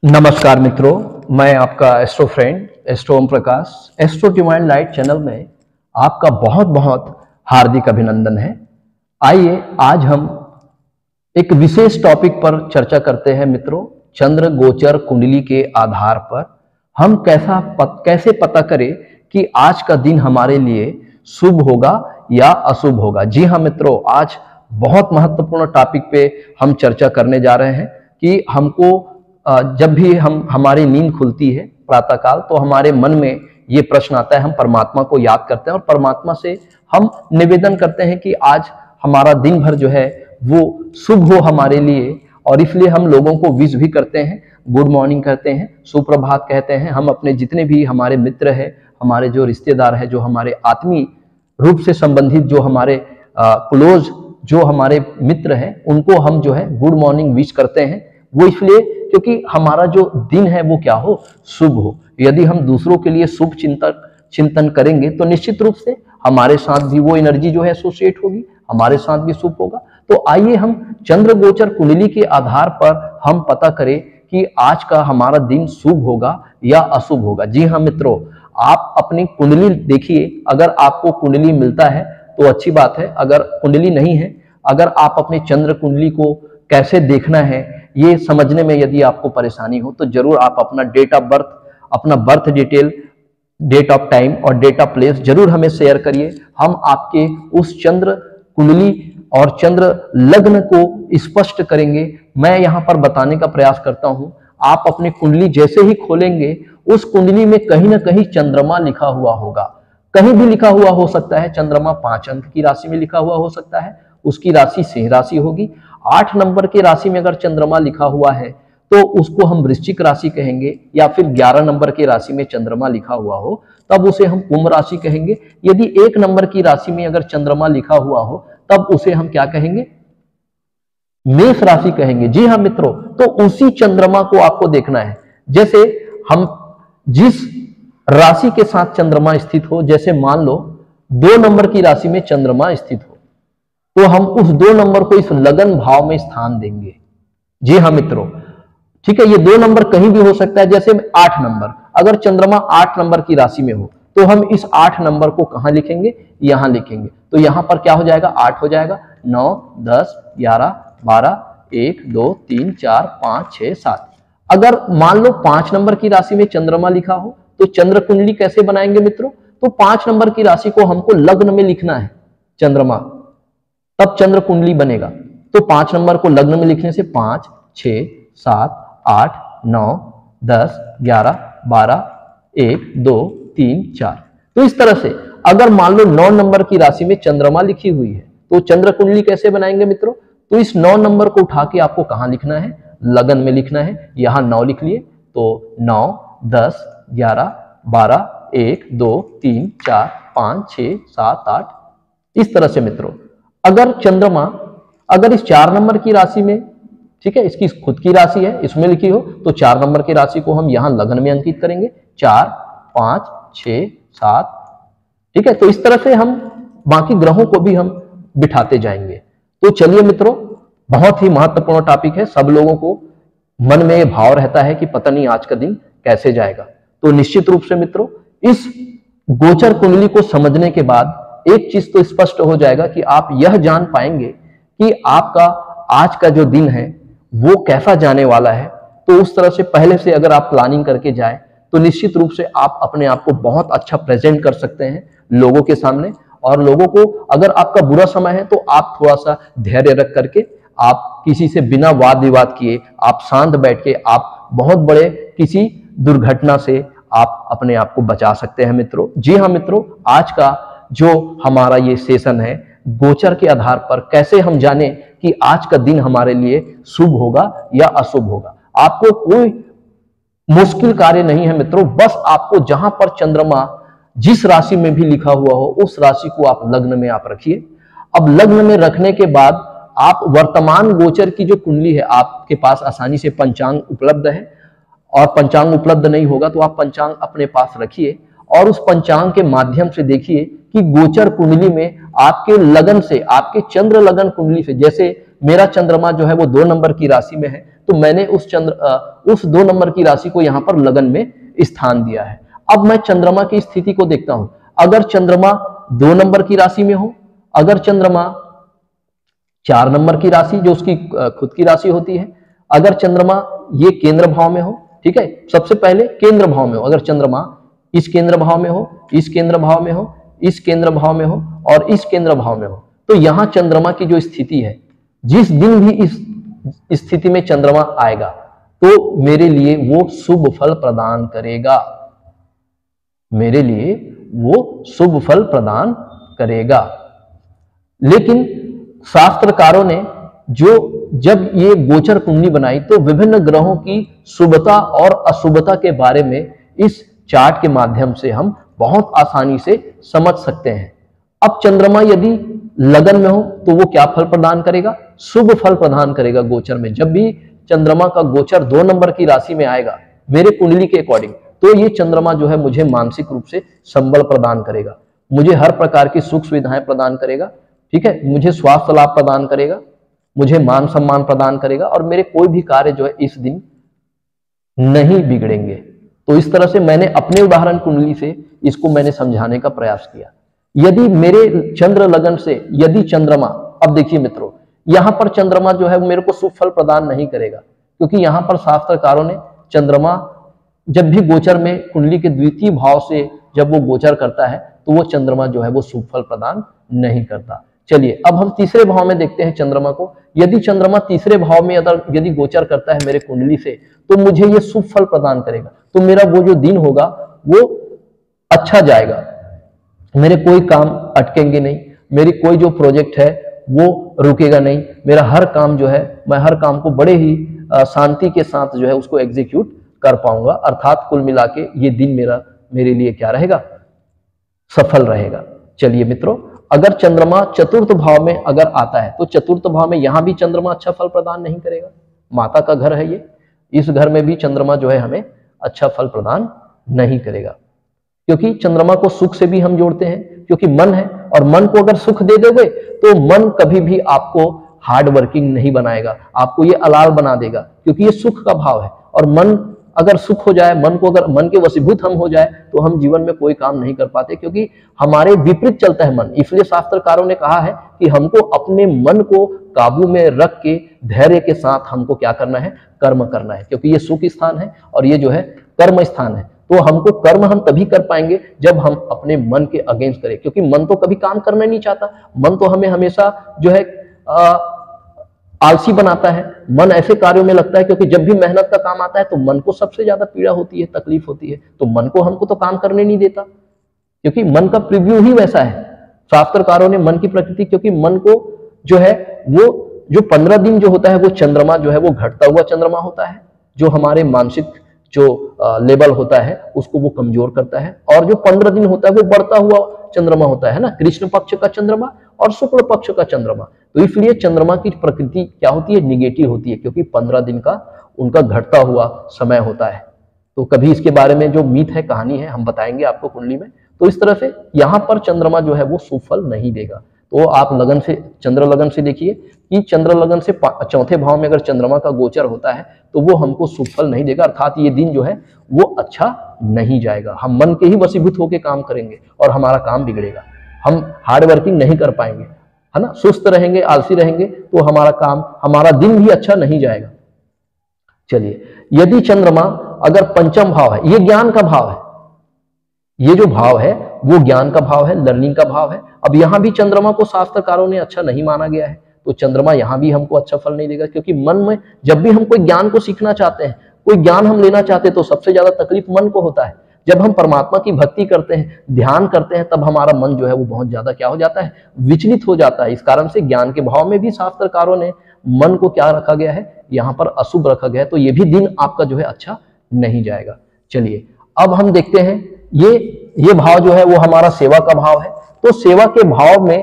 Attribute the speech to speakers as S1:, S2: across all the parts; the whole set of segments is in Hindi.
S1: नमस्कार मित्रों, मैं आपका astro friend astro Om Prakash astro divine light channel में आपका बहुत बहुत हार्दिक अभिनंदन है। आइए आज हम एक विशेष टॉपिक पर चर्चा करते हैं मित्रों। चंद्र गोचर कुंडली के आधार पर हम कैसे पता करें कि आज का दिन हमारे लिए शुभ होगा या अशुभ होगा। जी हाँ मित्रों, आज बहुत महत्वपूर्ण टॉपिक पे हम चर्चा करने जा रहे हैं कि हमको जब भी हमारी नींद खुलती है प्रातःकाल, तो हमारे मन में ये प्रश्न आता है, हम परमात्मा को याद करते हैं और परमात्मा से हम निवेदन करते हैं कि आज हमारा दिन भर जो है वो शुभ हो हमारे लिए। और इसलिए हम लोगों को विश भी करते हैं, गुड मॉर्निंग कहते हैं, सुप्रभात कहते हैं। हम अपने जितने भी हमारे मित्र है, हमारे जो रिश्तेदार है, जो हमारे आत्मीय रूप से संबंधित, जो हमारे क्लोज जो हमारे मित्र हैं, उनको हम जो है गुड मॉर्निंग विश करते हैं। वो इसलिए क्योंकि हमारा जो दिन है वो क्या हो, शुभ हो। यदि हम दूसरों के लिए शुभ चिंतन करेंगे तो निश्चित रूप से हमारे साथ भी वो एनर्जी जो है एसोसिएट होगी, हमारे साथ भी शुभ होगा। तो आइए हम चंद्र गोचर कुंडली के आधार पर हम पता करें कि आज का हमारा दिन शुभ होगा या अशुभ होगा। जी हाँ मित्रों, आप अपनी कुंडली देखिए। अगर आपको कुंडली मिलता है तो अच्छी बात है, अगर कुंडली नहीं है, अगर आप अपने चंद्र कुंडली को कैसे देखना है ये समझने में यदि आपको परेशानी हो तो जरूर आप अपना डेट ऑफ बर्थ, अपना birth detail, date of time और डेट ऑफ प्लेस जरूर हमें शेयर करिए। हम आपके उस चंद्र कुंडली और चंद्र लग्न को स्पष्ट करेंगे। मैं यहाँ पर बताने का प्रयास करता हूँ। आप अपनी कुंडली जैसे ही खोलेंगे, उस कुंडली में कहीं ना कहीं चंद्रमा लिखा हुआ होगा। कहीं भी लिखा हुआ हो सकता है। चंद्रमा 5 अंक की राशि में लिखा हुआ हो सकता है, उसकी राशि सिंह राशि होगी। 8 नंबर की राशि में अगर चंद्रमा लिखा हुआ है तो उसको हम वृश्चिक राशि कहेंगे, या फिर 11 नंबर की राशि में चंद्रमा लिखा हुआ हो तब उसे हम कुंभ राशि कहेंगे। यदि 1 नंबर की राशि में अगर चंद्रमा लिखा हुआ हो तब उसे हम क्या कहेंगे, मेष राशि कहेंगे। जी हाँ मित्रों, तो उसी चंद्रमा को आपको देखना है। जैसे हम जिस राशि के साथ चंद्रमा स्थित हो, जैसे मान लो 2 नंबर की राशि में चंद्रमा स्थित हो, तो हम उस 2 नंबर को इस लगन भाव में स्थान देंगे। जी हाँ मित्रों, ठीक है। ये 2 नंबर कहीं भी हो सकता है। जैसे 8 नंबर, अगर चंद्रमा 8 नंबर की राशि में हो तो हम इस 8 नंबर को कहां लिखेंगे, यहां लिखेंगे। तो यहां पर क्या हो जाएगा, 8 हो जाएगा, 9, 10, 11, 12, 1, 2, 3, 4, 5, 6, 7। अगर मान लो 5 नंबर की राशि में चंद्रमा लिखा हो तो चंद्र कुंडली कैसे बनाएंगे मित्रों, तो 5 नंबर की राशि को हमको लग्न में लिखना है चंद्रमा, तब चंद्र कुंडली बनेगा। तो 5 नंबर को लग्न में लिखने से 5, 6, 7, 8, 9, 10, 11, 12, 1, 2, 3, 4। तो इस तरह से अगर मान लो 9 नंबर की राशि में चंद्रमा लिखी हुई है तो चंद्र कुंडली कैसे बनाएंगे मित्रों, तो इस 9 नंबर को उठा के आपको कहां लिखना है, लगन में लिखना है। यहां 9 लिख लिए तो 9, 10, 11, 12, 1, 2, 3, 4, 5, 6, 7, 8। इस तरह से मित्रों, अगर चंद्रमा अगर इस 4 नंबर की राशि में, ठीक है, इसकी खुद की राशि है, इसमें लिखी हो तो 4 नंबर की राशि को हम यहां लगन में अंकित करेंगे। 4, 5, 6, 7, ठीक है। तो इस तरह से हम बाकी ग्रहों को भी हम बिठाते जाएंगे। तो चलिए मित्रों, बहुत ही महत्वपूर्ण टॉपिक है। सब लोगों को मन में भाव रहता है कि पता नहीं आज का दिन कैसे जाएगा। तो निश्चित रूप से मित्रों, इस गोचर कुंडली को समझने के बाद एक चीज तो स्पष्ट हो जाएगा कि आप यह जान पाएंगे कि आपका आज का जो दिन है वो कैसा जाने वाला है। तो उस तरह से पहले से अगर आप प्लानिंग करके जाए तो निश्चित रूप से आप अपने आप को बहुत अच्छा प्रेजेंट कर सकते हैं लोगों के सामने। और लोगों को, अगर आपका बुरा समय है तो आप थोड़ा सा धैर्य रख करके, आप किसी से बिना वाद विवाद किए, आप शांत बैठ के, आप बहुत बड़े किसी दुर्घटना से आप अपने आप को बचा सकते हैं मित्रों। जी हाँ मित्रों, आज का जो हमारा ये सेशन है गोचर के आधार पर कैसे हम जाने कि आज का दिन हमारे लिए शुभ होगा या अशुभ होगा। आपको कोई मुश्किल कार्य नहीं है मित्रों, बस आपको जहां पर चंद्रमा जिस राशि में भी लिखा हुआ हो उस राशि को आप लग्न में आप रखिए। अब लग्न में रखने के बाद आप वर्तमान गोचर की जो कुंडली है, आपके पास आसानी से पंचांग उपलब्ध है, और पंचांग उपलब्ध नहीं होगा तो आप पंचांग अपने पास रखिए और उस पंचांग के माध्यम से देखिए कि गोचर कुंडली में आपके लगन से, आपके चंद्र लगन कुंडली से, जैसे मेरा चंद्रमा जो है वो 2 नंबर की राशि में है, तो मैंने उस 2 नंबर की राशि को यहाँ पर लगन में स्थान दिया है। अब मैं चंद्रमा की स्थिति को देखता हूं। अगर चंद्रमा 2 नंबर की राशि में हो, अगर चंद्रमा 4 नंबर की राशि जो उसकी खुद की राशि होती है, अगर चंद्रमा ये केंद्र भाव में हो, ठीक है, सबसे पहले केंद्र भाव में हो, अगर चंद्रमा इस केंद्र भाव में हो, इस केंद्र भाव में हो, इस केंद्र भाव में हो और इस केंद्र भाव में हो, तो यहां चंद्रमा की जो स्थिति है, जिस दिन भी इस स्थिति में चंद्रमा आएगा तो मेरे लिए वो शुभ फल प्रदान करेगा, मेरे लिए वो शुभ फल प्रदान करेगा। लेकिन शास्त्रकारों ने जब ये गोचर कुंडली बनाई तो विभिन्न ग्रहों की शुभता और अशुभता के बारे में इस चार्ट के माध्यम से हम बहुत आसानी से समझ सकते हैं। अब चंद्रमा यदि लगन में हो तो वो क्या फल प्रदान करेगा? शुभ फल प्रदान करेगा गोचर में। जब भी चंद्रमा का गोचर 2 नंबर की राशि में आएगा मेरे कुंडली के अकॉर्डिंग, तो ये चंद्रमा जो है मुझे मानसिक रूप से संबल प्रदान करेगा, मुझे हर प्रकार की सुख सुविधाएं प्रदान करेगा, ठीक है, मुझे स्वास्थ्य लाभ प्रदान करेगा, मुझे मान सम्मान प्रदान करेगा और मेरे कोई भी कार्य जो है इस दिन नहीं बिगड़ेंगे। तो इस तरह से मैंने अपने उदाहरण कुंडली से इसको मैंने समझाने का प्रयास किया। यदि मेरे चंद्र लगन से यदि चंद्रमा, अब देखिए मित्रों, यहां पर चंद्रमा जो है मेरे को शुभ फल प्रदान नहीं करेगा, क्योंकि यहां पर शास्त्रकारों ने चंद्रमा जब भी गोचर में कुंडली के द्वितीय भाव से जब वो गोचर करता है तो वो चंद्रमा जो है वो शुभ फल प्रदान नहीं करता। चलिए अब हम तीसरे भाव में देखते हैं चंद्रमा को। यदि चंद्रमा तीसरे भाव में यदि गोचर करता है मेरे कुंडली से तो मुझे ये शुभ फल प्रदान करेगा, तो मेरा वो जो दिन होगा वो अच्छा जाएगा, मेरे कोई काम अटकेंगे नहीं, मेरी कोई जो प्रोजेक्ट है वो रुकेगा नहीं, मेरा हर काम जो है मैं हर काम को बड़े ही शांति के साथ जो है उसको एग्जीक्यूट कर पाऊंगा। अर्थात कुल मिला के ये दिन मेरे लिए क्या रहेगा? सफल रहेगा। चलिए मित्रों, अगर चंद्रमा चतुर्थ भाव में अगर आता है तो चतुर्थ भाव में यहां भी चंद्रमा अच्छा फल प्रदान नहीं करेगा। माता का घर है ये, इस घर में भी चंद्रमा जो है हमें अच्छा फल प्रदान नहीं करेगा, क्योंकि चंद्रमा को सुख से भी हम जोड़ते हैं, क्योंकि मन है और मन को अगर सुख दे दोगे तो मन कभी भी आपको हार्ड वर्किंग नहीं बनाएगा, आपको ये अलाल बना देगा, क्योंकि ये सुख का भाव है। और मन अगर सुख हो जाए, अगर मन के वशीभूत हम हो जाए तो हम जीवन में कोई काम नहीं कर पाते, क्योंकि हमारे विपरीत चलता है मन। इसलिए शास्त्रकारों ने कहा है कि हमको अपने मन को काबू में रख के धैर्य के साथ हमको क्या करना है? कर्म करना है, क्योंकि ये सुख स्थान है और ये जो है कर्म स्थान है। तो हमको कर्म हम तभी कर पाएंगे जब हम अपने मन के अगेंस्ट करें, क्योंकि मन तो कभी काम करना नहीं चाहता, मन तो हमें हमेशा जो है आलसी बनाता है, मन ऐसे कार्यों में लगता है, क्योंकि जब भी मेहनत का काम आता है तो मन को सबसे ज्यादा पीड़ा होती है, तकलीफ होती है, तो मन को हमको तो काम करने नहीं देता, क्योंकि मन का प्रिव्यू ही वैसा है। शास्त्रकारों ने मन की प्रकृति, क्योंकि मन को जो है वो जो 15 दिन जो होता है वो चंद्रमा जो है वो घटता हुआ चंद्रमा होता है, जो हमारे मानसिक जो लेवल होता है उसको वो कमजोर करता है, और जो 15 दिन होता है वो बढ़ता हुआ चंद्रमा होता है ना, कृष्ण पक्ष का चंद्रमा और शुक्ल पक्ष का चंद्रमा। तो इसलिए चंद्रमा की प्रकृति क्या होती है? निगेटिव होती है, क्योंकि 15 दिन का उनका घटता हुआ समय होता है। तो कभी इसके बारे में जो मीथ है, कहानी है, हम बताएंगे आपको कुंडली में। तो इस तरह से यहाँ पर चंद्रमा जो है वो शुभ फल नहीं देगा। तो आप लगन से, चंद्र लगन से देखिए कि चंद्र लगन से चौथे भाव में अगर चंद्रमा का गोचर होता है तो वो हमको शुभ फल नहीं देगा, अर्थात ये दिन जो है वो अच्छा नहीं जाएगा। हम मन के ही वशीभूत होकर काम करेंगे और हमारा काम बिगड़ेगा, हम हार्ड वर्किंग नहीं कर पाएंगे, है ना, सुस्त रहेंगे, आलसी रहेंगे, तो हमारा दिन भी अच्छा नहीं जाएगा। चलिए, यदि चंद्रमा अगर पंचम भाव है, ये ज्ञान का भाव है, ये जो भाव है वो ज्ञान का भाव है, लर्निंग का भाव है। अब यहां भी चंद्रमा को शास्त्रकारों ने अच्छा नहीं माना गया है, तो चंद्रमा यहां भी हमको अच्छा फल नहीं देगा, क्योंकि मन में जब भी हम कोई ज्ञान को सीखना चाहते हैं, कोई ज्ञान हम लेना चाहते हैं, तो सबसे ज्यादा तकलीफ मन को होता है। जब हम परमात्मा की भक्ति करते हैं, ध्यान करते हैं, तब हमारा मन जो है वो बहुत ज्यादा क्या हो जाता है? विचलित हो जाता है। इस कारण से ज्ञान के भाव में भी शास्त्रकारों ने मन को क्या रखा गया है? यहाँ पर अशुभ रखा गया है, तो ये भी दिन आपका जो है अच्छा नहीं जाएगा। चलिए अब हम देखते हैं ये भाव जो है वो हमारा सेवा का भाव है। तो सेवा के भाव में,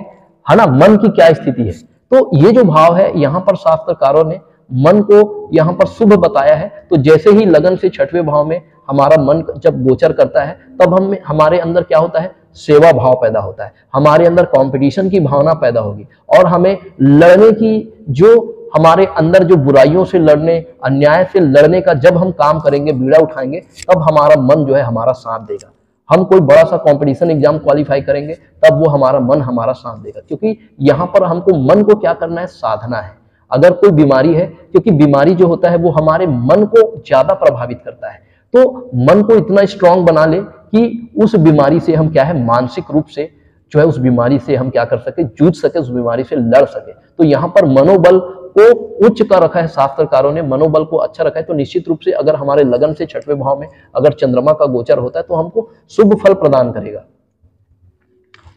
S1: है ना, मन की क्या स्थिति है? तो ये जो भाव है यहाँ पर शास्त्रकारों ने मन को यहाँ पर शुभ बताया है। तो जैसे ही लगन से छठवें भाव में हमारा मन जब गोचर करता है तब हमारे अंदर क्या होता है? सेवा भाव पैदा होता है, हमारे अंदर कंपटीशन की भावना पैदा होगी और हमें लड़ने की, जो हमारे अंदर जो बुराइयों से लड़ने, अन्याय से लड़ने का जब हम काम करेंगे, बीड़ा उठाएंगे, तब हमारा मन जो है हमारा साथ देगा। हम कोई बड़ा सा कंपटीशन एग्जाम क्वालिफाई करेंगे तब वो हमारा मन हमारा साथ देगा, क्योंकि यहाँ पर हमको मन को क्या करना है, साधना है। अगर कोई बीमारी है, क्योंकि बीमारी जो होता है वो हमारे मन को ज्यादा प्रभावित करता है, तो मन को इतना स्ट्रांग बना ले कि उस बीमारी से हम क्या है, मानसिक रूप से जो है उस बीमारी से हम क्या कर सके, जूझ सके, उस बीमारी से लड़ सके। तो यहाँ पर मनोबल को उच्च कर रखा है शास्त्रकारों ने, मनोबल को अच्छा रखा है। तो निश्चित रूप से अगर हमारे लगन से छठवें भाव में अगर चंद्रमा का गोचर होता है तो हमको शुभ फल प्रदान करेगा।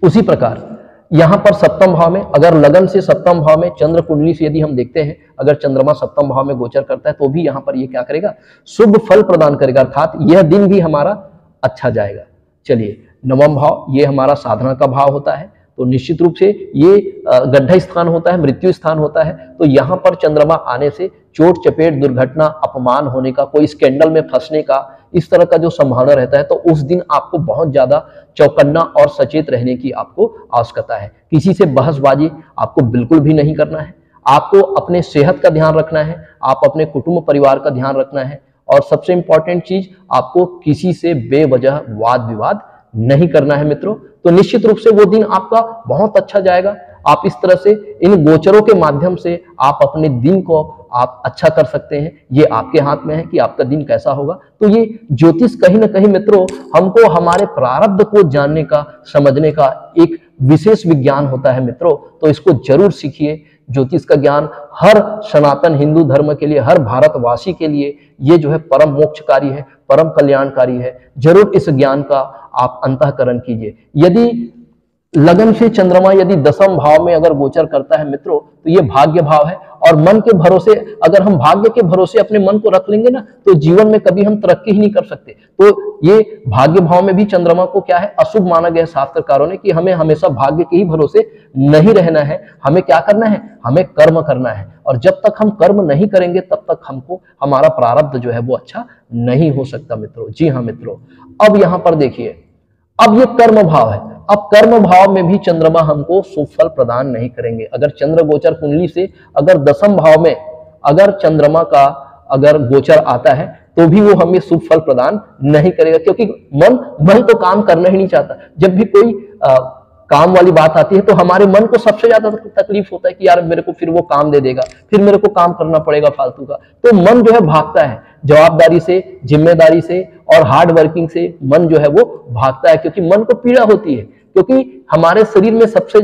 S1: उसी प्रकार यहाँ पर सप्तम भाव में, अगर लगन से सप्तम भाव में चंद्र कुंडली से यदि हम देखते हैं, अगर चंद्रमा सप्तम भाव में गोचर करता है तो भी यहाँ पर ये क्या करेगा, शुभ फल प्रदान करेगा, अर्थात यह दिन भी हमारा अच्छा जाएगा। चलिए, नवम भाव ये हमारा साधना का भाव होता है, तो निश्चित रूप से ये गड्ढा स्थान होता है, मृत्यु स्थान होता है। तो यहाँ पर चंद्रमा आने से चोट चपेट, दुर्घटना, अपमान होने का, कोई स्कैंडल में फंसने का, इस तरह का जो संभावना रहता है, तो उस दिन आपको बहुत ज्यादा चौकन्ना और सचेत रहने की आपको आवश्यकता है। किसी से बहसबाजी आपको बिल्कुल भी नहीं करना है, आपको अपने सेहत का ध्यान रखना है, आप अपने कुटुंब परिवार का ध्यान रखना है, और सबसे इंपॉर्टेंट चीज, आपको किसी से बेवजह वाद विवाद नहीं करना है मित्रों। तो निश्चित रूप से वो दिन आपका बहुत अच्छा जाएगा। आप इस तरह से इन गोचरों के माध्यम से आप अपने दिन को आप अच्छा कर सकते हैं। ये आपके हाथ में है कि आपका दिन कैसा होगा। तो ये ज्योतिष कहीं ना कहीं मित्रों हमको हमारे प्रारब्ध को जानने का, समझने का एक विशेष विज्ञान होता है मित्रों। तो इसको जरूर सीखिए। ज्योतिष का ज्ञान हर सनातन हिंदू धर्म के लिए, हर भारतवासी के लिए ये जो है परम मोक्षकारी है, परम कल्याणकारी है। जरूर इस ज्ञान का आप अंतःकरण कीजिए। यदि लगन से चंद्रमा यदि दसम भाव में अगर गोचर करता है मित्रों, तो ये भाग्य भाव है, और मन के भरोसे अगर हम भाग्य के भरोसे अपने मन को रख लेंगे ना, तो जीवन में कभी हम तरक्की ही नहीं कर सकते। तो ये भाग्य भाव में भी चंद्रमा को क्या है, अशुभ माना गया शास्त्रकारों ने, कि हमें हमेशा भाग्य के ही भरोसे नहीं रहना है। हमें क्या करना है, हमें कर्म करना है, और जब तक हम कर्म नहीं करेंगे तब तक हमको हमारा प्रारब्ध जो है वो अच्छा नहीं हो सकता मित्रों। जी हाँ मित्रों, अब यहां पर देखिए, अब ये कर्म भाव है। अब कर्म भाव में भी चंद्रमा हमको शुभ फल प्रदान नहीं करेंगे। अगर चंद्र गोचर कुंडली से अगर दसम भाव में अगर चंद्रमा का अगर गोचर आता है तो भी वो हमें शुभ फल प्रदान नहीं करेगा, क्योंकि मन तो काम करना ही नहीं चाहता। जब भी कोई काम वाली बात आती है तो हमारे मन को सबसे ज्यादा तकलीफ होता है कि यार मेरे को फिर वो काम दे देगा, फिर मेरे को काम करना पड़ेगा फालतू का। तो मन जो है भागता है जवाबदारी से, जिम्मेदारी से और हार्ड वर्किंग से। मन जो है वो भागता है, क्योंकि मन को पीड़ा होती है। क्योंकि हमारे शरीर में सबसे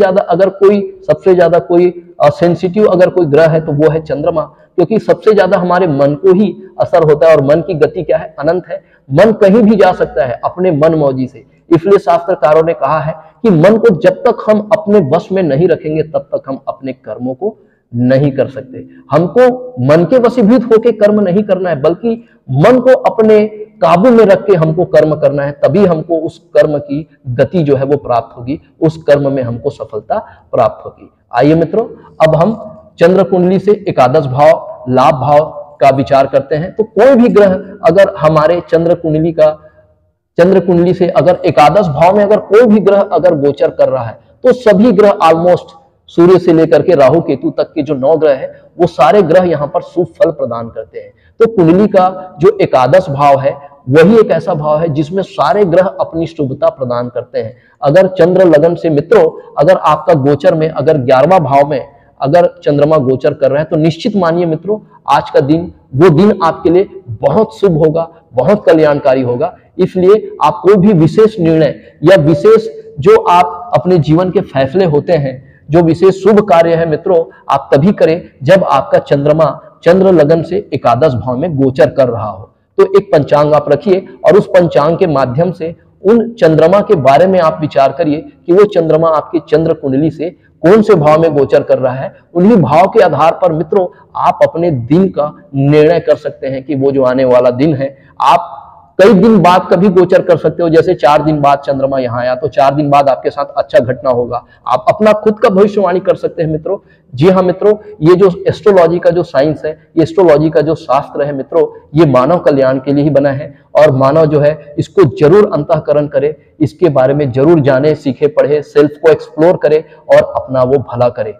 S1: ज्यादा कोई सेंसिटिव अगर कोई ग्रह है तो वो है चंद्रमा, क्योंकि सबसे ज्यादा हमारे मन को ही असर होता है। और मन की गति क्या है, अनंत है। मन कहीं भी जा सकता है अपने मन मौजी से। इसलिए शास्त्रकारों ने कहा है कि मन को जब तक हम अपने वश में नहीं रखेंगे तब तक हम अपने कर्मों को नहीं कर सकते। हमको मन के वशीभूत होकर कर्म नहीं करना है, बल्कि मन को अपने काबू में रख के हमको कर्म करना है। तभी हमको उस कर्म की गति जो है वो प्राप्त होगी, उस कर्म में हमको सफलता प्राप्त होगी। आइए मित्रों, अब हम चंद्र कुंडली से एकादश भाव, लाभ भाव का विचार करते हैं। तो कोई भी ग्रह अगर हमारे चंद्र कुंडली से अगर एकादश भाव में अगर कोई भी ग्रह अगर गोचर कर रहा है, तो सभी ग्रह ऑलमोस्ट सूर्य से लेकर के राहु केतु तक के जो 9 ग्रह है, वो सारे ग्रह यहाँ पर शुभ फल प्रदान करते हैं। तो कुंडली का जो एकादश भाव है वही एक ऐसा भाव है जिसमें सारे ग्रह अपनी शुभता प्रदान करते हैं। अगर चंद्र लगन से मित्रों अगर आपका गोचर में अगर 11वां भाव में अगर चंद्रमा गोचर कर रहा है, तो निश्चित मानिए मित्रों आज का दिन वो दिन आपके लिए बहुत शुभ होगा, बहुत कल्याणकारी होगा। इसलिए आप कोई भी विशेष निर्णय या विशेष जो आप अपने जीवन के फैसले होते हैं, जो विशेष शुभ कार्य है मित्रों, आप तभी करें जब आपका चंद्रमा चंद्र लगन से एकादश भाव में गोचर कर रहा हो। तो एक पंचांग आप रखिए और उस पंचांग के माध्यम से उन चंद्रमा के बारे में आप विचार करिए कि वो चंद्रमा आपकी चंद्र कुंडली से कौन से भाव में गोचर कर रहा है। उन्हीं भाव के आधार पर मित्रों आप अपने दिन का निर्णय कर सकते हैं कि वो जो आने वाला दिन है आप कई दिन बाद कभी गोचर कर सकते हो, जैसे 4 दिन बाद चंद्रमा यहाँ आया तो 4 दिन बाद आपके साथ अच्छा घटना होगा। आप अपना खुद का भविष्यवाणी कर सकते हैं मित्रों। जी हाँ मित्रों, ये जो एस्ट्रोलॉजी का जो साइंस है, ये एस्ट्रोलॉजी का जो शास्त्र है मित्रों, ये मानव कल्याण के लिए ही बना है और मानव जो है इसको जरूर अंतःकरण करे, इसके बारे में जरूर जाने, सीखे, पढ़े, सेल्फ को एक्सप्लोर करे और अपना वो भला करे।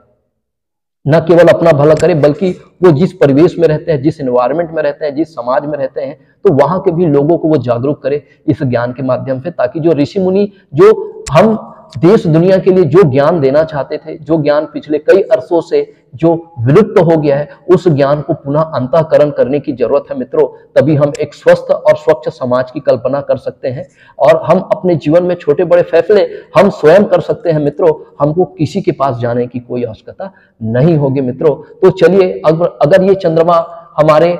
S1: न केवल अपना भला करे बल्कि वो जिस परिवेश में रहते हैं, जिस एनवायरनमेंट में रहते हैं, जिस समाज में रहते हैं, तो वहां के भी लोगों को वो जागरूक करे इस ज्ञान के माध्यम से, ताकि जो ऋषि मुनि जो हम देश दुनिया के लिए जो ज्ञान देना चाहते थे, जो ज्ञान पिछले कई अरसों से जो विलुप्त हो गया है, उस ज्ञान को पुनः अंतःकरण करने की जरूरत है मित्रों। तभी हम एक स्वस्थ और स्वच्छ समाज की कल्पना कर सकते हैं और हम अपने जीवन में छोटे बड़े फैसले हम स्वयं कर सकते हैं मित्रों। हमको किसी के पास जाने की कोई आवश्यकता नहीं होगी मित्रों। तो चलिए, अगर ये चंद्रमा हमारे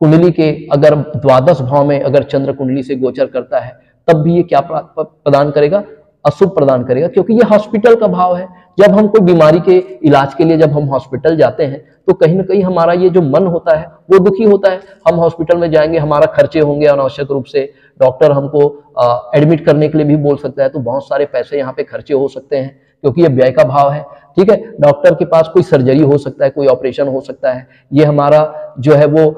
S1: कुंडली के अगर द्वादश भाव में अगर चंद्र कुंडली से गोचर करता है, तब भी ये क्या प्रदान करेगा? अशुभ प्रदान करेगा, क्योंकि ये हॉस्पिटल का भाव है। जब हम कोई बीमारी के इलाज के लिए जब हम हॉस्पिटल जाते हैं तो कहीं ना कहीं हमारा ये जो मन होता है वो दुखी होता है। हम हॉस्पिटल में जाएंगे, हमारा खर्चे होंगे अनावश्यक रूप से, डॉक्टर हमको एडमिट करने के लिए भी बोल सकता है, तो बहुत सारे पैसे यहाँ पे खर्चे हो सकते हैं क्योंकि ये व्यय का भाव है। ठीक है, डॉक्टर के पास कोई सर्जरी हो सकता है, कोई ऑपरेशन हो सकता है, ये हमारा जो है वो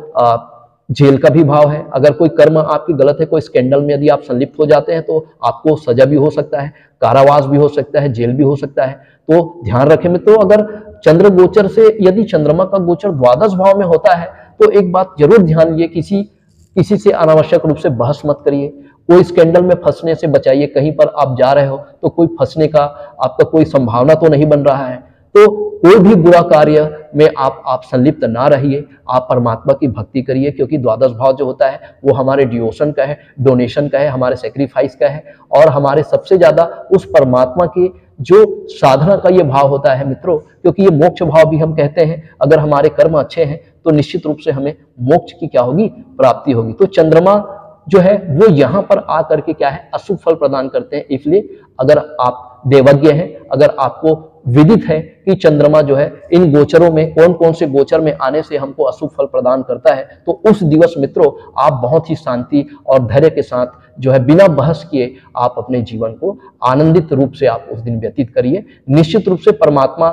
S1: जेल का भी भाव है। अगर कोई कर्म आपकी गलत है, कोई स्कैंडल में यदि आप संलिप्त हो जाते हैं तो आपको सजा भी हो सकता है, कारावास भी हो सकता है, जेल भी हो सकता है। तो ध्यान रखें मित्रों, अगर चंद्र गोचर से यदि चंद्रमा का गोचर द्वादश भाव में होता है तो एक बात जरूर ध्यान लिए, किसी से अनावश्यक रूप से बहस मत करिए, कोई स्कैंडल में फंसने से बचाइए। कहीं पर आप जा रहे हो तो कोई फंसने का आपका कोई संभावना तो नहीं बन रहा है, तो कोई भी बुरा कार्य में आप संलिप्त ना रहिए। आप परमात्मा की भक्ति करिए, क्योंकि द्वादश भाव जो होता है वो हमारे डिवोशन का है, डोनेशन का है, हमारे सेक्रीफाइस का है और हमारे सबसे ज्यादा उस परमात्मा की जो साधना का ये भाव होता है मित्रों, क्योंकि ये मोक्ष भाव भी हम कहते हैं। अगर हमारे कर्म अच्छे हैं तो निश्चित रूप से हमें मोक्ष की क्या होगी? प्राप्ति होगी। तो चंद्रमा जो है वो यहाँ पर आकर के क्या है? अशुभ फल प्रदान करते हैं। इसलिए अगर आप देवज्ञ हैं, अगर आपको विदित है कि चंद्रमा जो है इन गोचरों में कौन कौन से गोचर में आने से हमको अशुभ फल प्रदान करता है, तो उस दिवस मित्रों आप बहुत ही शांति और धैर्य के साथ जो है बिना बहस किए आप अपने जीवन को आनंदित रूप से आप उस दिन व्यतीत करिए। निश्चित रूप से परमात्मा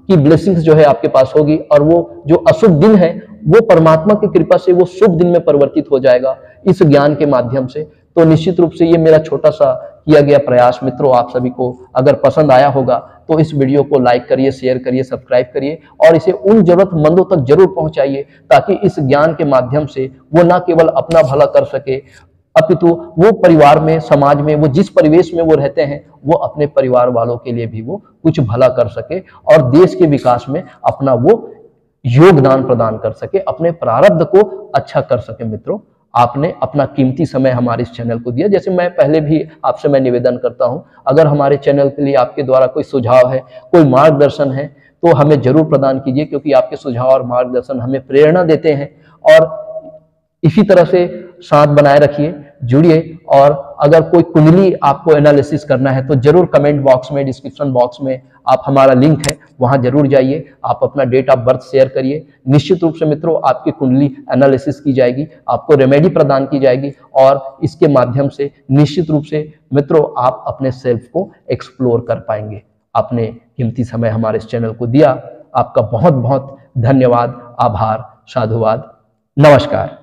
S1: की ब्लेसिंग्स जो है आपके पास होगी और वो जो अशुभ दिन है वो परमात्मा की कृपा से वो शुभ दिन में परिवर्तित हो जाएगा इस ज्ञान के माध्यम से। तो निश्चित रूप से ये मेरा छोटा सा किया गया प्रयास मित्रों आप सभी को अगर पसंद आया होगा तो इस वीडियो को लाइक करिए, शेयर करिए, सब्सक्राइब करिए और इसे उन जरूरतमंदों तक जरूर पहुंचाइए, ताकि इस ज्ञान के माध्यम से वो न केवल अपना भला कर सके अपितु वो परिवार में, समाज में, वो जिस परिवेश में वो रहते हैं वो अपने परिवार वालों के लिए भी वो कुछ भला कर सके और देश के विकास में अपना वो योगदान प्रदान कर सके, अपने प्रारब्ध को अच्छा कर सके। मित्रों, आपने अपना कीमती समय हमारे इस चैनल को दिया। जैसे मैं पहले भी आपसे मैं निवेदन करता हूं, अगर हमारे चैनल के लिए आपके द्वारा कोई सुझाव है, कोई मार्गदर्शन है, तो हमें जरूर प्रदान कीजिए, क्योंकि आपके सुझाव और मार्गदर्शन हमें प्रेरणा देते हैं। और इसी तरह से साथ बनाए रखिए, जुड़िए। और अगर कोई कुंडली आपको एनालिसिस करना है तो जरूर कमेंट बॉक्स में, डिस्क्रिप्शन बॉक्स में आप हमारा लिंक है वहां जरूर जाइए, आप अपना डेट ऑफ बर्थ शेयर करिए। निश्चित रूप से मित्रों आपकी कुंडली एनालिसिस की जाएगी, आपको रेमेडी प्रदान की जाएगी और इसके माध्यम से निश्चित रूप से मित्रों आप अपने सेल्फ को एक्सप्लोर कर पाएंगे। आपने कीमती समय हमारे इस चैनल को दिया, आपका बहुत बहुत धन्यवाद, आभार, साधुवाद, नमस्कार।